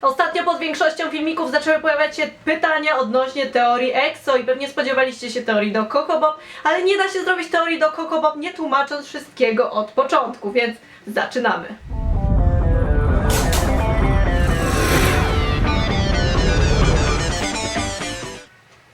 Ostatnio pod większością filmików zaczęły pojawiać się pytania odnośnie teorii EXO i pewnie spodziewaliście się teorii do Coco Bob, ale nie da się zrobić teorii do Coco Bob nie tłumacząc wszystkiego od początku, więc zaczynamy.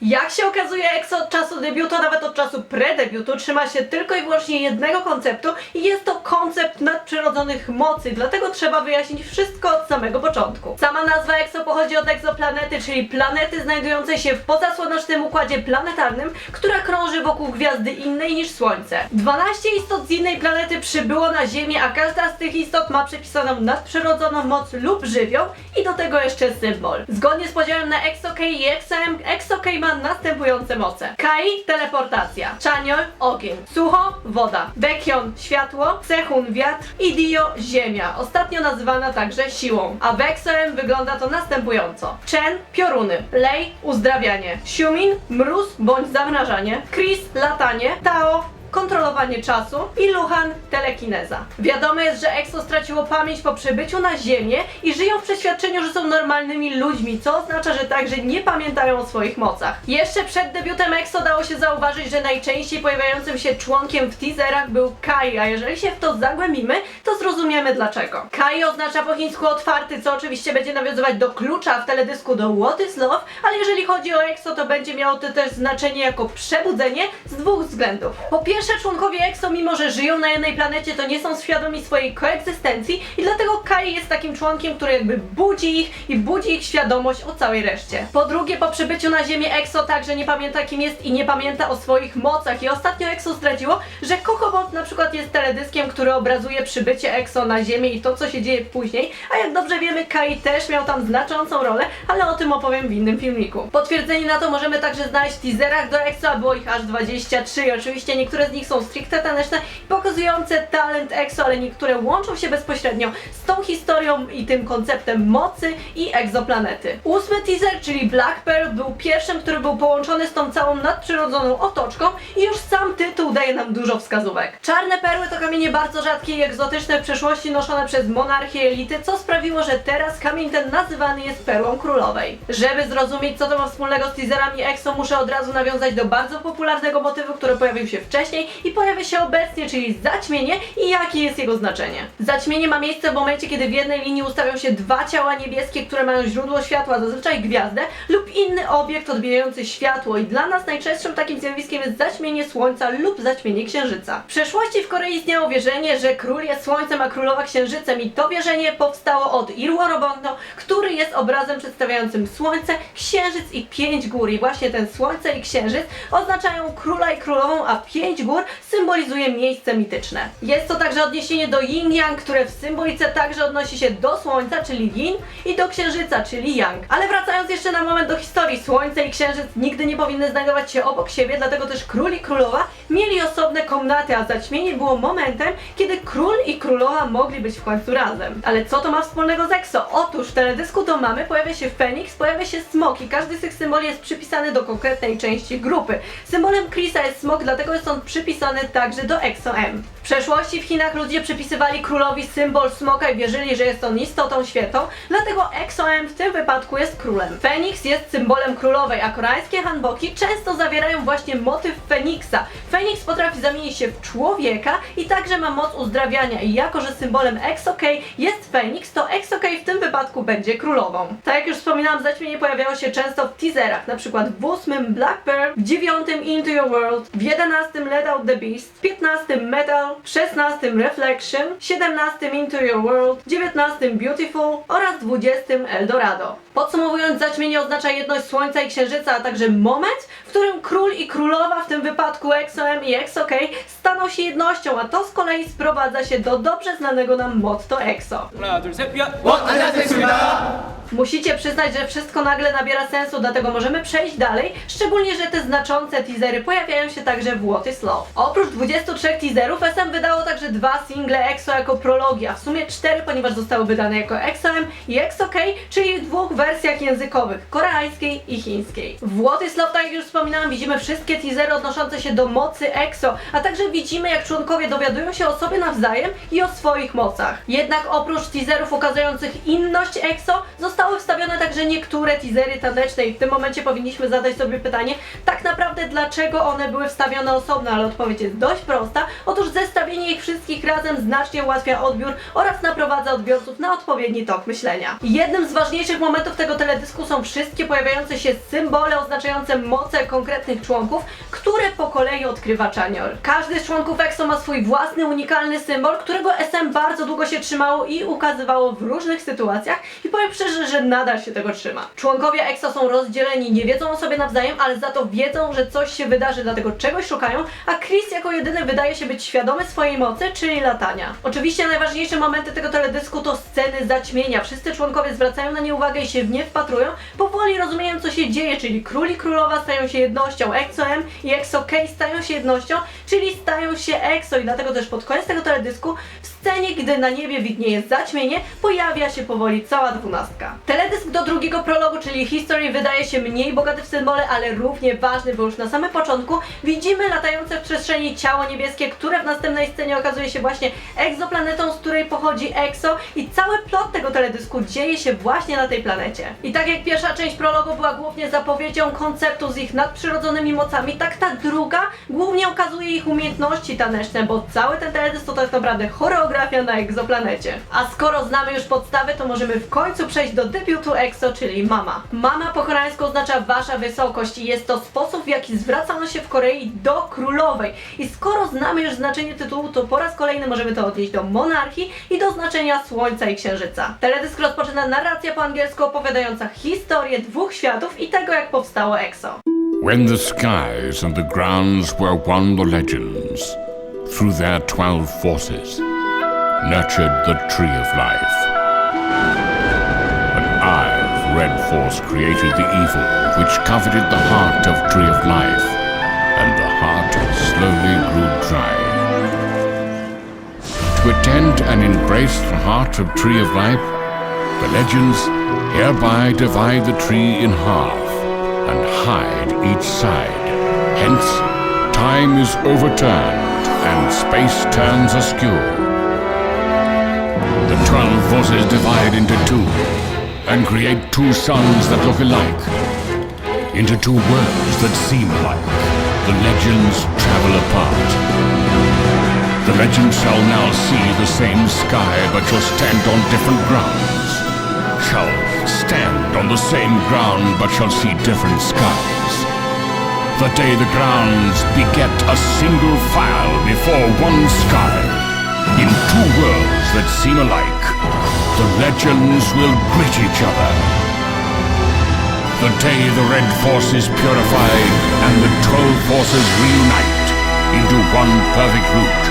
Jak się okazuje, EXO od czasu debiutu, a nawet od czasu predebiutu trzyma się tylko i wyłącznie jednego konceptu i jest to koncept nadprzyrodzonych mocy, dlatego trzeba wyjaśnić wszystko od samego początku. Sama nazwa EXO pochodzi od egzoplanety, czyli planety znajdującej się w pozasłonecznym układzie planetarnym, która krąży wokół gwiazdy innej niż Słońce. 12 istot z innej planety przybyło na Ziemię, a każda z tych istot ma przypisaną nadprzyrodzoną moc lub żywioł i do tego jeszcze symbol. Zgodnie z podziałem na EXO-K i EXO-M, EXO-K ma następujące moce. Kai – teleportacja, Chanyeol – ogień, Suho – woda, Baekhyun – światło, Sehun – wiatr i Dio – ziemia, ostatnio nazywana także siłą. A w EXO-M wygląda to następująco. Chen – pioruny, Lei – uzdrawianie, Xiumin – mróz bądź zamrażanie, Chris – latanie, Tao – kontrolowanie czasu i Luhan – telekineza. Wiadomo jest, że EXO straciło pamięć po przybyciu na Ziemię i żyją w przeświadczeniu, że są normalnymi ludźmi, co oznacza, że także nie pamiętają o swoich mocach. Jeszcze przed debiutem EXO dało się zauważyć, że najczęściej pojawiającym się członkiem w teaserach był Kai, a jeżeli się w to zagłębimy, to zrozumiemy dlaczego. Kai oznacza po chińsku otwarty, co oczywiście będzie nawiązywać do klucza w teledysku do What is Love, ale jeżeli chodzi o EXO, to będzie miało to też znaczenie jako przebudzenie z dwóch względów. Po pierwsze, członkowie EXO, mimo że żyją na jednej planecie, to nie są świadomi swojej koegzystencji i dlatego Kai jest takim członkiem, który jakby budzi ich i budzi ich świadomość o całej reszcie. Po drugie, po przybyciu na Ziemię EXO także nie pamięta kim jest i nie pamięta o swoich mocach i ostatnio EXO zdradziło, że Coco Bob na przykład jest teledyskiem, który obrazuje przybycie EXO na Ziemię i to, co się dzieje później, a jak dobrze wiemy, Kai też miał tam znaczącą rolę, ale o tym opowiem w innym filmiku. Potwierdzenie na to możemy także znaleźć w teaserach do EXO, a było ich aż 23 i oczywiście niektóre z nich są stricte taneczne i pokazujące talent EXO, ale niektóre łączą się bezpośrednio z tą historią i tym konceptem mocy i egzoplanety. 8. teaser, czyli Black Pearl, był pierwszym, który był połączony z tą całą nadprzyrodzoną otoczką i już sam tytuł daje nam dużo wskazówek. Czarne perły to kamienie bardzo rzadkie i egzotyczne w przeszłości noszone przez monarchię elity, co sprawiło, że teraz kamień ten nazywany jest perłą królowej. Żeby zrozumieć, co to ma wspólnego z teaserami EXO, muszę od razu nawiązać do bardzo popularnego motywu, który pojawił się wcześniej i pojawia się obecnie, czyli zaćmienie i jakie jest jego znaczenie. Zaćmienie ma miejsce w momencie, kiedy w jednej linii ustawią się dwa ciała niebieskie, które mają źródło światła, zazwyczaj gwiazdę, lub inny obiekt odbijający światło i dla nas najczęstszym takim zjawiskiem jest zaćmienie Słońca lub zaćmienie Księżyca. W przeszłości w Korei istniało wierzenie, że król jest Słońcem, a królowa Księżycem i to wierzenie powstało od Ilworobongno, który jest obrazem przedstawiającym Słońce, Księżyc i 5 gór i właśnie ten Słońce i Księżyc oznaczają króla i królową, a 5 gór symbolizuje miejsce mityczne. Jest to także odniesienie do Yin-Yang, które w symbolice także odnosi się do Słońca, czyli Yin, i do Księżyca, czyli Yang. Ale wracając jeszcze na moment do historii, Słońce i Księżyc nigdy nie powinny znajdować się obok siebie, dlatego też król i królowa mieli osobne komnaty, a zaćmienie było momentem, kiedy król i królowa mogli być w końcu razem. Ale co to ma wspólnego z EXO? Otóż w teledysku to mamy, pojawia się Feniks, pojawia się smok i każdy z tych symboli jest przypisany do konkretnej części grupy. Symbolem Chrisa jest smok, dlatego jest on przypisany także do EXO-M. W przeszłości w Chinach ludzie przypisywali królowi symbol smoka i wierzyli, że jest on istotą świętą, dlatego EXO-M w tym wypadku jest królem. Feniks jest symbolem królowej, a koreańskie hanboki często zawierają właśnie motyw Feniksa. Feniks potrafi zamienić się w człowieka i także ma moc uzdrawiania i jako, że symbolem EXO-K jest Feniks, to EXO-K w tym wypadku będzie królową. Tak jak już wspominałam, zaćmienie pojawiało się często w teaserach, na przykład w 8. Black Pearl, w 9. Into Your World, w 11. Let Out the Beast, w 15. Metal, w 16. Reflection, 17. Into Your World, 19. Beautiful oraz 20. Eldorado. Podsumowując, zaćmienie oznacza jedność Słońca i Księżyca, a także moment, w którym król i królowa, w tym wypadku EXO-M i EXO-K, staną się jednością, a to z kolei sprowadza się do dobrze znanego nam motto EXO. 하나 둘 셋 야! 안녕하십니까. Musicie przyznać, że wszystko nagle nabiera sensu, dlatego możemy przejść dalej, szczególnie, że te znaczące teasery pojawiają się także w What is Love. Oprócz 23 teaserów SM wydało także 2 single EXO jako prologi, a w sumie 4, ponieważ zostały wydane jako EXO-M i EXO-K, czyli w dwóch wersjach językowych, koreańskiej i chińskiej. W What is Love, tak jak już wspominałam, widzimy wszystkie teasery odnoszące się do mocy EXO, a także widzimy, jak członkowie dowiadują się o sobie nawzajem i o swoich mocach. Jednak oprócz teaserów ukazujących inność EXO, zostały Zostały wstawione także niektóre teasery taneczne i w tym momencie powinniśmy zadać sobie pytanie, tak naprawdę dlaczego one były wstawione osobno, ale odpowiedź jest dość prosta. Otóż zestawienie ich wszystkich razem znacznie ułatwia odbiór oraz naprowadza odbiorców na odpowiedni tok myślenia. Jednym z ważniejszych momentów tego teledysku są wszystkie pojawiające się symbole oznaczające moce konkretnych członków, które po kolei odkrywa Chaniol. Każdy z członków EXO ma swój własny, unikalny symbol, którego SM bardzo długo się trzymało i ukazywało w różnych sytuacjach i powiem szczerze, że nadal się tego trzyma. Członkowie EXO są rozdzieleni, nie wiedzą o sobie nawzajem, ale za to wiedzą, że coś się wydarzy, dlatego czegoś szukają, a Chris jako jedyny wydaje się być świadomy swojej mocy, czyli latania. Oczywiście najważniejsze momenty tego teledysku to sceny zaćmienia. Wszyscy członkowie zwracają na nie uwagę i się w nie wpatrują, powoli rozumieją, co się dzieje, czyli król i królowa stają się jednością, EXO-M i EXO-K stają się jednością, czyli stają się EXO i dlatego też pod koniec tego teledysku w scenie, gdy na niebie widnieje zaćmienie, pojawia się powoli cała 12. Teledysk do drugiego prologu, czyli History, wydaje się mniej bogaty w symbole, ale równie ważny, bo już na samym początku widzimy latające w przestrzeni ciało niebieskie, które w następnej scenie okazuje się właśnie egzoplanetą, z której pochodzi EXO i cały plot tego teledysku dzieje się właśnie na tej planecie. I tak jak pierwsza część prologu była głównie zapowiedzią konceptu z ich nadprzyrodzonymi mocami, tak ta druga głównie okazuje ich umiejętności taneczne, bo cały ten teledysk to tak naprawdę choreografia na egzoplanecie. A skoro znamy już podstawy, to możemy w końcu przejść do debiutu EXO, czyli Mama. Mama po koreańsku oznacza Wasza Wysokość i jest to sposób, w jaki zwracano się w Korei do królowej. I skoro znamy już znaczenie tytułu, to po raz kolejny możemy to odnieść do monarchii i do znaczenia Słońca i Księżyca. Teledysk rozpoczyna narracja po angielsku opowiadająca historię dwóch światów i tego, jak powstało EXO. When the skies and the grounds were one, the legends, through their 12 forces, nurtured the Tree of Life. An eye of red force created the evil which coveted the heart of Tree of Life, and the heart slowly grew dry. To attend and embrace the heart of Tree of Life, the legends hereby divide the tree in half and hide each side. Hence, time is overturned and space turns askew. The 12 forces divide into two and create two suns that look alike, into two worlds that seem alike. The legends travel apart. The legends shall now see the same sky but shall stand on different grounds. Shall stand on the same ground but shall see different skies. The day the grounds beget a single file before one sky. In two worlds that seem alike, the legends will greet each other. The day the red force is purified and the 12 forces reunite into one perfect root,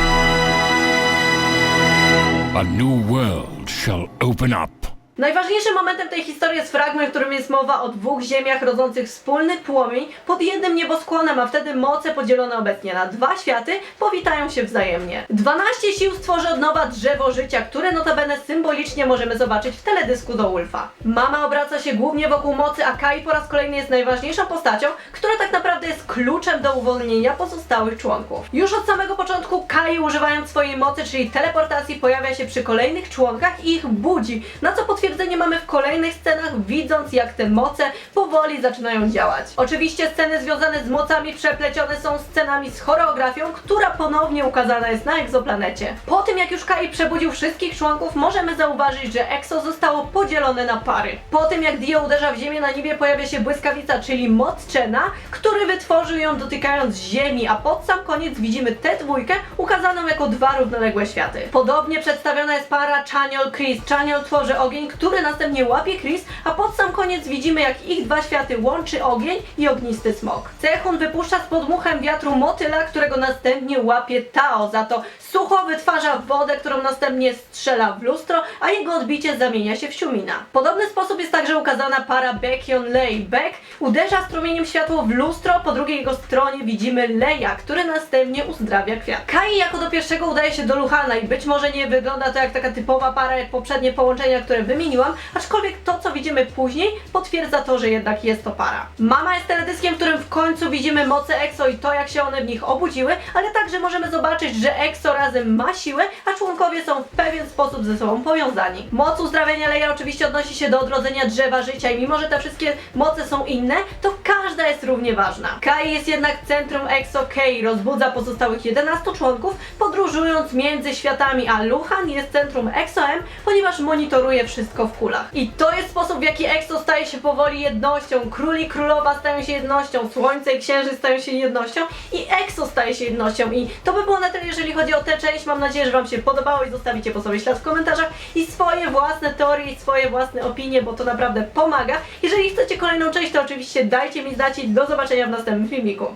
a new world shall open up. Najważniejszym momentem tej historii jest fragment, w którym jest mowa o dwóch ziemiach rodzących wspólny płomień pod jednym nieboskłonem, a wtedy moce podzielone obecnie na dwa światy powitają się wzajemnie. 12 sił stworzy od nowa drzewo życia, które notabene symbolicznie możemy zobaczyć w teledysku do Wolfa. Mama obraca się głównie wokół mocy, a Kai po raz kolejny jest najważniejszą postacią, która tak naprawdę jest kluczem do uwolnienia pozostałych członków. Już od samego początku Kai, używając swojej mocy, czyli teleportacji, pojawia się przy kolejnych członkach i ich budzi, na co potwierdza mamy w kolejnych scenach, widząc jak te moce powoli zaczynają działać. Oczywiście sceny związane z mocami przeplecione są scenami z choreografią, która ponownie ukazana jest na egzoplanecie. Po tym jak już Kai przebudził wszystkich członków, możemy zauważyć, że EXO zostało podzielone na pary. Po tym jak Dio uderza w ziemię, na niebie pojawia się błyskawica, czyli moc Chena, który wytworzył ją dotykając ziemi, a pod sam koniec widzimy tę dwójkę ukazaną jako dwa równoległe światy. Podobnie przedstawiona jest para Chaniol-Chris. Chaniol tworzy ogień, który następnie łapie Chris, a pod sam koniec widzimy jak ich dwa światy łączy ogień i ognisty smok. Sehun wypuszcza z podmuchem wiatru motyla, którego następnie łapie Tao, za to sucho wytwarza wodę, którą następnie strzela w lustro, a jego odbicie zamienia się w Xiumina. W podobny sposób jest także ukazana para Baekhyun-Lei. Baek uderza strumieniem światło w lustro, po drugiej jego stronie widzimy Leia, który następnie uzdrawia kwiat. Kai jako do pierwszego udaje się do Luhana i być może nie wygląda to jak taka typowa para jak poprzednie połączenia, które wymieniłam, aczkolwiek to co widzimy później potwierdza potwierdza to, że jednak jest to para. Mama jest teledyskiem, w którym w końcu widzimy moce EXO i to, jak się one w nich obudziły, ale także możemy zobaczyć, że EXO razem ma siłę, a członkowie są w pewien sposób ze sobą powiązani. Moc uzdrawiania Leia oczywiście odnosi się do odrodzenia drzewa życia i mimo, że te wszystkie moce są inne, to każda jest równie ważna. Kai jest jednak centrum EXO K, rozbudza pozostałych 11 członków, podróżując między światami, a Luhan jest centrum EXO M, ponieważ monitoruje wszystko w kulach. I to jest sposób, w jaki EXO staje się powoli jednością. Król i królowa stają się jednością, słońce i księżyc stają się jednością i EXO staje się jednością. I to by było na tyle, jeżeli chodzi o tę część. Mam nadzieję, że Wam się podobało i zostawicie po sobie ślad w komentarzach i swoje własne teorie i swoje własne opinie, bo to naprawdę pomaga. Jeżeli chcecie kolejną część, to oczywiście dajcie mi znać i do zobaczenia w następnym filmiku.